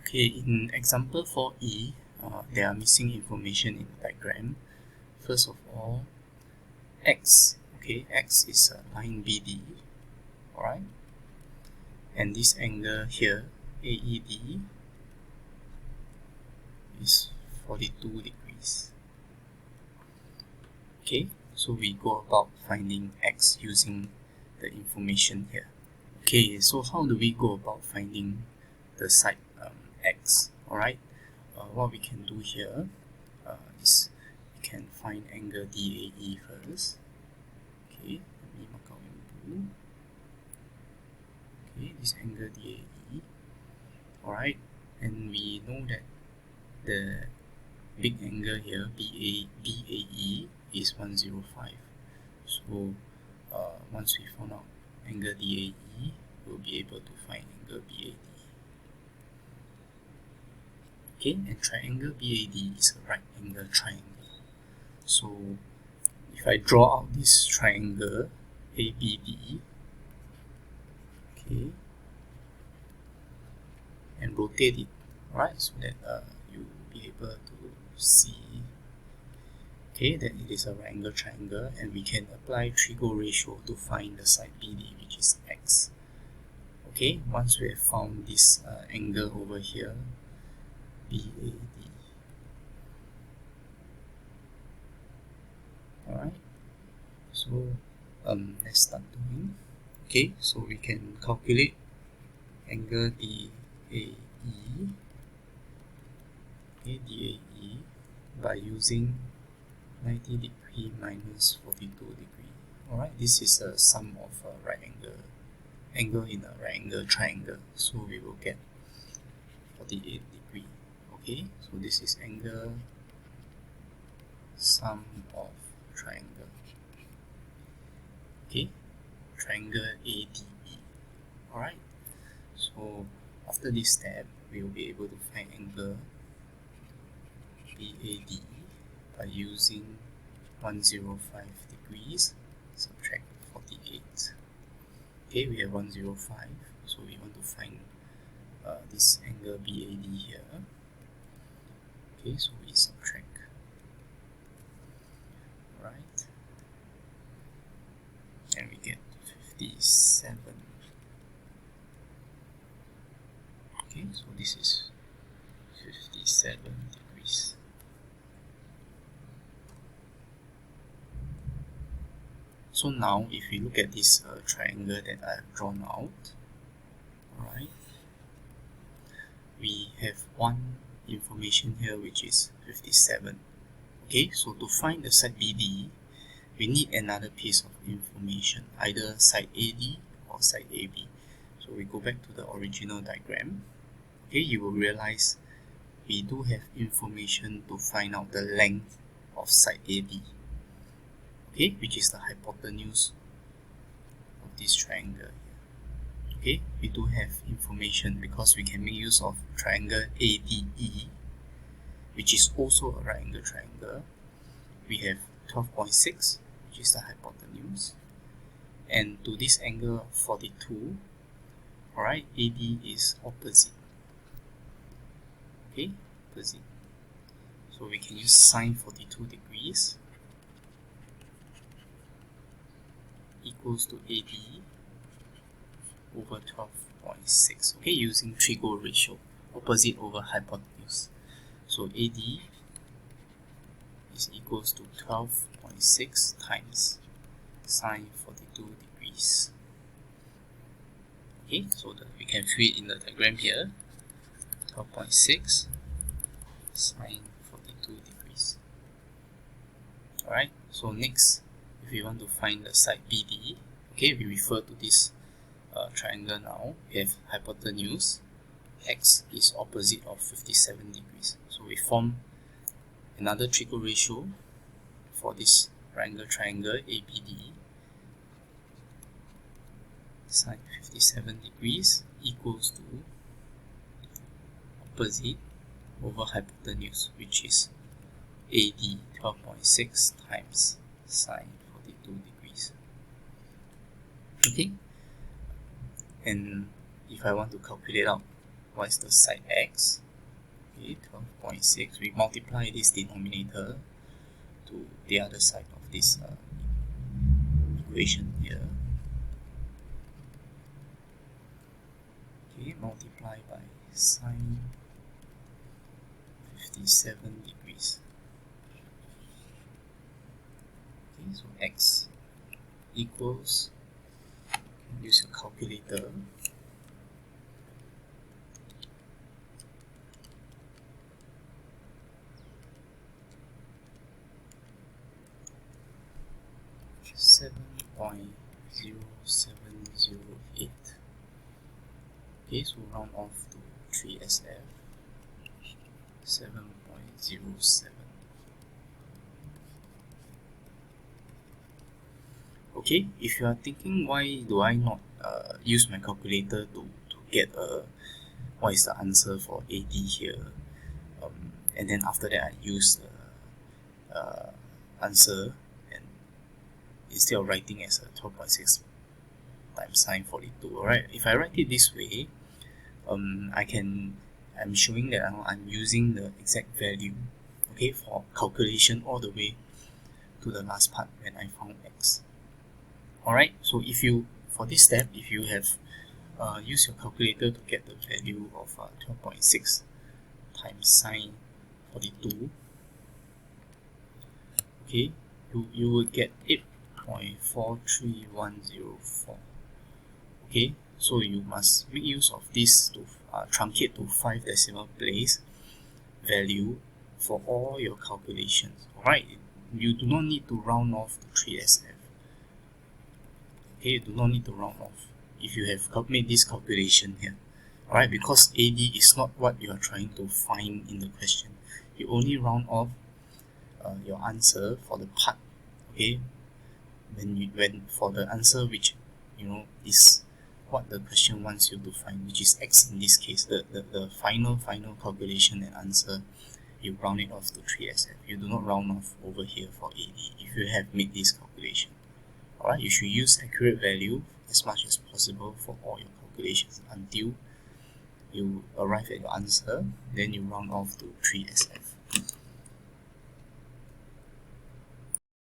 Okay, in example 4e, there are missing information in the diagram. First of all, x, okay, x is a line BD, alright, and this angle here, AED, is 42 degrees. Okay, so we go about finding x using the information here. Okay, so how do we go about finding the side x? Alright, what we can do here is we can find angle DAE first. Okay, let me mark out in blue. Okay, this angle DAE. Alright, and we know that the big angle here, BAE, is 105. So once we found out angle DAE, we'll be able to find angle BAD. Okay, and triangle BAD is a right angle triangle. So if I draw out this triangle ABD, okay, and rotate it, right, so that you'll be able to see, okay, that it is a right angle triangle, and we can apply trigo ratio to find the side BD, which is x. Okay, once we have found this angle over here, BAD. Alright, so let's start doing. Okay, so we can calculate angle DAE, okay, DAE by using 90 degree minus 42 degree. Alright, this is a sum of a right angle in a right angle triangle, so we will get 48 degree. Okay, so this is angle sum of triangle. Okay, triangle ADE. Alright, so after this step, we will be able to find angle BAD by using 105 degrees, subtract 48. Okay, we have 105, so we want to find this angle BAD here. Okay, so we subtract. Right, and we get 57. Okay, so this is 57 degrees. So now if we look at this triangle that I have drawn out, alright, we have one information here which is 57. Okay, so to find the side BD, we need another piece of information, either side AD or side AB. So we go back to the original diagram. Okay, you will realize we do have information to find out the length of side AD. Okay, which is the hypotenuse of this triangle. Okay, we do have information because we can make use of triangle ADE, which is also a right angle triangle. We have 12.6, which is the hypotenuse, and to this angle 42, alright, AD is opposite. Okay, opposite. So we can use sine 42 degrees equals to AD over 12.6. Okay, using trigo ratio, opposite over hypotenuse. So AD is equals to 12.6 times sine 42 degrees. Okay, so we can fill it in the diagram here. 12.6 sine 42 degrees. Alright, so next, if we want to find the side BD, okay, we refer to this triangle now. We have hypotenuse, x is opposite of 57 degrees. So we form another trigo ratio for this right angle triangle ABD. Sine 57 degrees equals to opposite over hypotenuse, which is AD 12.6 times sine 42 degrees. Okay, and if I want to calculate out what is the side x? Okay, 12.6. We multiply this denominator to the other side of this equation here. Okay, multiply by sine 57 degrees. Okay, so x equals, use your calculator, 7.0708. Okay, so round off to 3SF, 7.07. Okay, if you are thinking why do I not use my calculator to get what is the answer for AD here, and then after that I use the answer, and instead of writing as a 12.6 times sine 42, alright, if I write it this way, I'm showing that I'm using the exact value, okay, for calculation all the way to the last part when I found x. Alright, so if you, for this step, if you have used your calculator to get the value of 12.6 times sine 42, okay, you will get 8.43104. Okay, so you must make use of this to truncate to 5 decimal place value for all your calculations. Alright, you do not need to round off to 3SF. Okay, you do not need to round off if you have made this calculation here. Alright, because AD is not what you are trying to find in the question. You only round off your answer for the part, okay, when for the answer which is what the question wants you to find, which is x in this case, the final calculation and answer, you round it off to 3SF. You do not round off over here for AD if you have made this calculation. Alright, you should use accurate value as much as possible for all your calculations until you arrive at your answer, then you round off to 3SF.